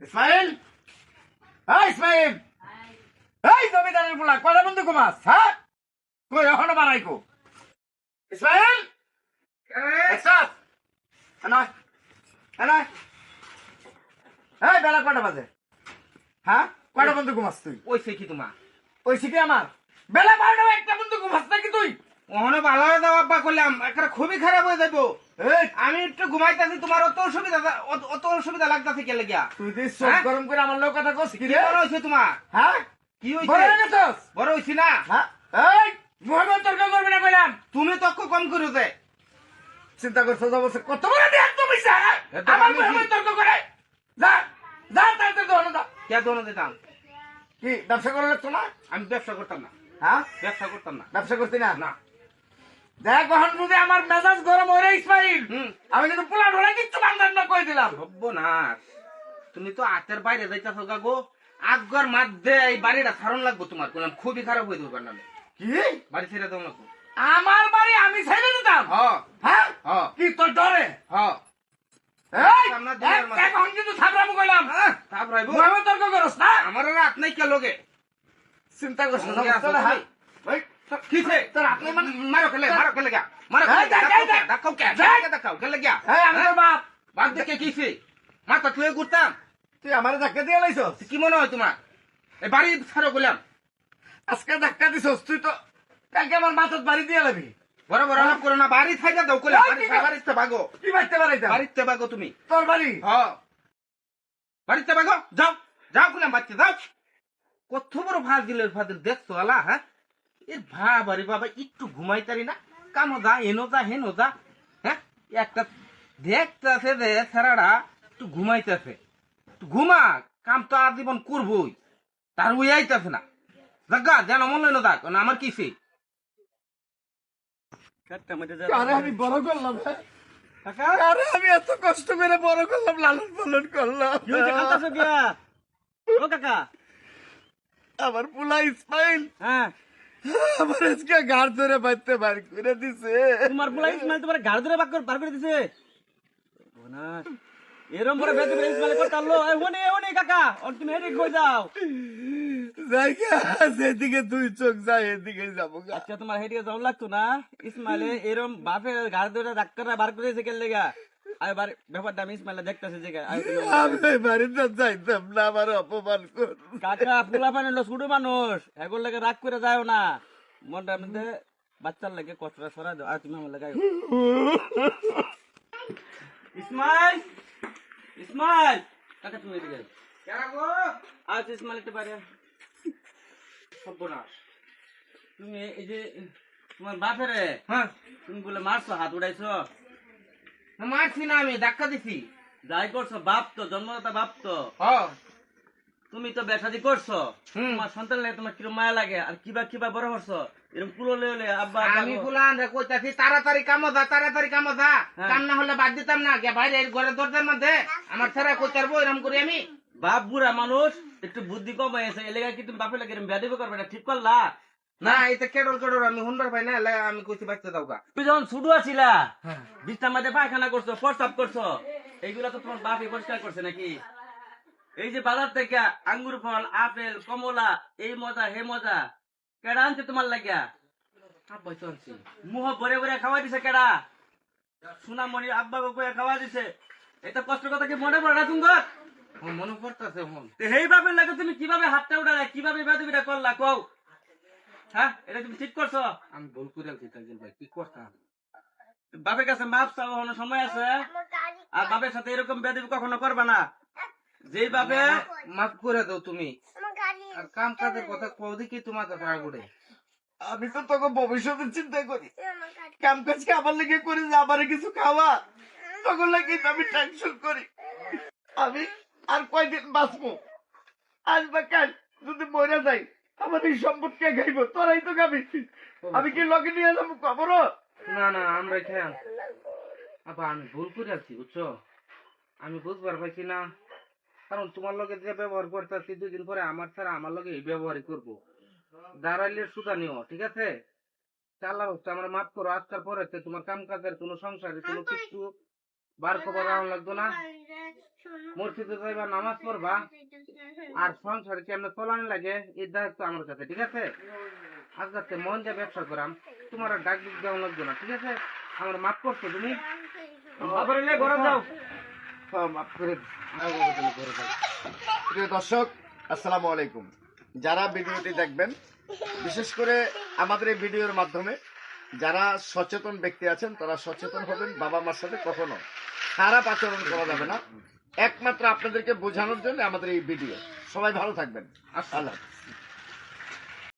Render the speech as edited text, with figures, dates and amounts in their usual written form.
ইসমাইল, হ্যাঁ ইসমাইল, এই জমিদারের পোলা কয়টা বন্ধু কুমাস, হ্যাঁ কই এখনো বাড়াই কো ইসমাইল, একসাথ নয় নয়, এই বেলা কয়টা বাজে, হ্যাঁ কয়টা বন্ধু কুমাস তুই? ওই সে কি তোমার ওই শিখি আমার বেলা 12টা একটা বন্ধু কুমাস নাকি তুই? ওখানে ভালো হয়ে যাও আব্বা করলাম একটা খুবই খারাপ হয়ে যাবো। এই আমি একটু ঘুমাইতেছি, তোমার অত অসুবিধা লাগতেছে কে লেগিয়া? তুই যে চোখ হ্যাঁ? গরম করে আমার লোক কথা কস কি কি রে? বড় হয়েছে তোমার? হ্যাঁ কি বড় হয়েছে? হয়ে গেছস? বড় হয়েছি না? হ্যাঁ এই মোহাম্মদ তর্ক করবি না কইলাম। তুমি তক্ক কম করো যে। চিন্তা করছো অবস্থা কত বড় দিয়ে একদম পয়সা এত আমার আমি মোহাম্মদ কি- তর্ক করে যা যা তাড়াতাড়ি দোকানে যা। কে দোনো দিতাম? কি ব্যবসা করা লাগতো না? আমি ব্যবসা করতাম না, হ্যাঁ ব্যবসা করতাম না। ব্যবসা করতি না? না। দেখ এখন যদি আমার মেজাজ গরম হয়ে রে ইসমাইল, হুম। আমি কিন্তু পোলা ঢোলা কিচ্ছু বান্ধব না কই দিলাম। সর্বনাশ, তুমি তো আতের বাইরে যাইতেছো গাগো। আগর মাধ্যে এই বাড়িটা ছাড়ন লাগবো তোমার, বললাম খুবই খারাপ হয়ে যাবে না। কি বাড়ি ছেড়ে দাও লাগবো। আমার বাড়ি আমি ছেড়ে দিতাম? হ হ্যাঁ হ কি তোর ডরে? হ এই সামনের দিনের মাঝে। এখন কিন্তু থাপড়ামু কইলাম। তারপর মোহাম্মদ তর্ক করস না? আমার রাত নাই কে লোকে চিন্তা করছ না? সঙ্গে আছো তোরা তুমি? ওই কিছে তোর আপনি মানে মারো খেলে গা মারো এই, দেখ, এই, দেখ। দেখাও কে দেখ। দেখাও খেলে গা। এই আমি তোর বাপ। বাদ দেখে কিছে মাথা তুই ঘুরতাম। তুই আমারে ধাক্কা দিয়ে লাইছস? কি মনে হয় তোমার? এই বাড়ি ছাড়ো বললাম। আজকে ধাক্কা দিছস তুই তো কালকে আমার মাথার বাড়ি দিয়ে লাবি। বড় বড় আলাপ করো না, বাড়ি থাইকা দাও কইলাম। এই, কি- বাড়িতে ভাগো, কি বাইতে পারাইতাম? বাড়িতে ভাগো তুমি। তোর বাড়ি? হ্যাঁ বাড়িতে ভাগো, যাও যাও কইলাম, বাচ্চা যাও। কত বড় ফাজিল দেখছো আলা? হ্যাঁ এর বাড়ি বাবা একটু ঘুমাইতারি না, কানো যা এনো যা হেনো যা। হ্যাঁ একটা দেখতেছে যে ছেড়াটা একটু ঘুমাইতেছে, একটু ঘুমা, কাম তো আর জীবন করবই, তার ওই আইতেছে না। জাগা যেন মনে হইলো যাক আমার কিসে আরে আমি বড় করলাম, হ্যাঁ? আরে আমি এত কষ্ট করে বড় করলাম, লালন পালন করলাম। আমার পোলা ইসমাইল আমার আজকে গাড় ধরে বাইতে বার করে দিছে। তোমার পোলা ইসমাইল তোমার গাড় ধরে বার করে দিছে। এরম করে বেঁধে বেঁধে ইসমাইল করতে আনলো। ওনে কাকা, আর তুমি এদিকে কই যাও? জায়গা যেদিকে তুই চোখ যায় এদিকে যাবো গা। আচ্ছা তোমার হেডিকে যাওয়া লাগতো না? ইসমাইলে এরম বাপের গাড় ধরে ডাক্তাররা বার করে দিয়েছে কেন লেগা? আর ব্যাপারটা আমি ইসমাইলে দেখতেছি যে আমি বাড়িতে যাইতাম না, আমার অপমান কর। কাকা পোলা পানি হলো ছোট মানুষ, এগুলো লাগে রাগ করে যাও না। মনটার মধ্যে বাচ্চার লাগে কষ্টটা সরাই দাও। আর তুমি আমার লাগাই ইসমাইল, ইসমাইল কাকা তুমি এদিকে আজ ইসমাইল একটু বাইরে। সর্বনাশ। তুমি এই যে তোমার বাপেরে হ্যাঁ তুমি বলে মারছো, হাত উড়াইছো, মারছি না, আমি ধাক্কা দিছি। যাই করছো বাপ তো, জন্মদাতা বাপ তো। হ্যাঁ তুমি তো বেসাদি করছো, হুম। তোমার সন্তান লাগে তোমার কিরম মায়া লাগে। আর কিবা বড় করছো এরকম পুরো লেলে আব্বা আমি ফুলান রে কইতাছি তাড়াতাড়ি কামো যা, তাড়াতাড়ি কামো যা। হ্যাঁ। কাম না হলে বাদ দিতাম না, গে বাইরে ঘরের দরজার মধ্যে আমার ছেড়া কই পারবো এরকম করি আমি? বাপ বুড়া মানুষ, একটু বুদ্ধি কম হয়েছে, এলাকা কি তুমি বাপের লাগে এরম বেয়াদবি করবে? এটা ঠিক করলা? না এটা কেডর কেডর আমি শুনবার পাই না, এলে আমি কইছি বাচ্চা দাও গা। তুমি যখন ছোট আছিলা বিছনার মধ্যে পায়খানা করছো, প্রস্তাব করছো, এইগুলা তো তোমার বাপই পরিষ্কার করছে নাকি? এই যে বাজার থেকে আঙ্গুর ফল, আপেল, কমলা, এই মজা হে মজা কেডা আনছে তোমার লাগিয়া? আব্বাই তো আনছি। মুহ ভরে ভরে খাওয়া দিছে কেডা? সোনামণি আব্বা কয়ে খাওয়া দিছে। এটা কষ্ট কথা কি মনে পড়ে না তোমার? মনে পড়তাছে হন। এই বাপের লাগে তুমি কিভাবে হাতটা উঠালে, কিভাবে বেদবিটা করলা কও? হ্যাঁ এটা তুমি ঠিক করছো? আমি ভুল করে আলছি তাজিল ভাই, কি করতাম? বাপের কাছে মাপ চাও, কোনো সময় আছে। আর বাপের সাথে এরকম বেদবি কখনো করবা না। যেই বাপে মাফ করে দাও তুমি। আর কাম কাজের কথা কও দেখি তোমার কাছে আগুড়ে। আমি তো তোকে ভবিষ্যতের চিন্তা করি, কাম কাজ কি আমার লেগে করি যে আমার কিছু খাওয়া, তখন লাগে আমি টেনশন করি। আমি আর কয়দিন বাঁচবো, আজ বা কাল যদি মরে যাই আমার এই সম্পদ কে খাইব? তোরাই তো খাবি। আমি কি লগে নিয়ে যাবো খবর? না না আমরা খেয়াল আবার আমি ভুল করে আছি বুঝছো, আমি বুঝবার পাইছি না। কারণ তোমার লগে যে ব্যবহার করতেছি, 2 দিন পরে আমার ছাড়া আমার লগে এই ব্যবহারই করবো। দাঁড়াইলে সুতা নিও, ঠিক আছে? চাল্লা হচ্ছে আমার মাফ করো। আজকাল পরে তোমার কাম কাজের কোনো সংসারে কোনো কিছু বার খবর রাখা লাগতো না। মসজিদে যাইবা, নামাজ পড়বা, আর সংসার কেমনে চলানি লাগে এই দায়িত্ব আমার কাছে, ঠিক আছে? আজকে মন দিয়ে ব্যবসা করাম, তোমার আর ডাক দিক দেওয়া লাগবে না, ঠিক আছে? আমার মাফ করছো তুমি? বাবারে লে ঘরে যাও। হ্যাঁ, মাফ করে দিন। প্রিয় দর্শক, আসসালামু আলাইকুম। যারা ভিডিওটি দেখবেন, বিশেষ করে আমাদের এই ভিডিওর মাধ্যমে যারা সচেতন ব্যক্তি আছেন তারা সচেতন হবেন। বাবা মার সাথে কখনো খারাপ আচরণ করা যাবে না, একমাত্র আপনাদেরকে বোঝানোর জন্য আমাদের এই ভিডিও। সবাই ভালো থাকবেন। আল্লাহ হাফেজ।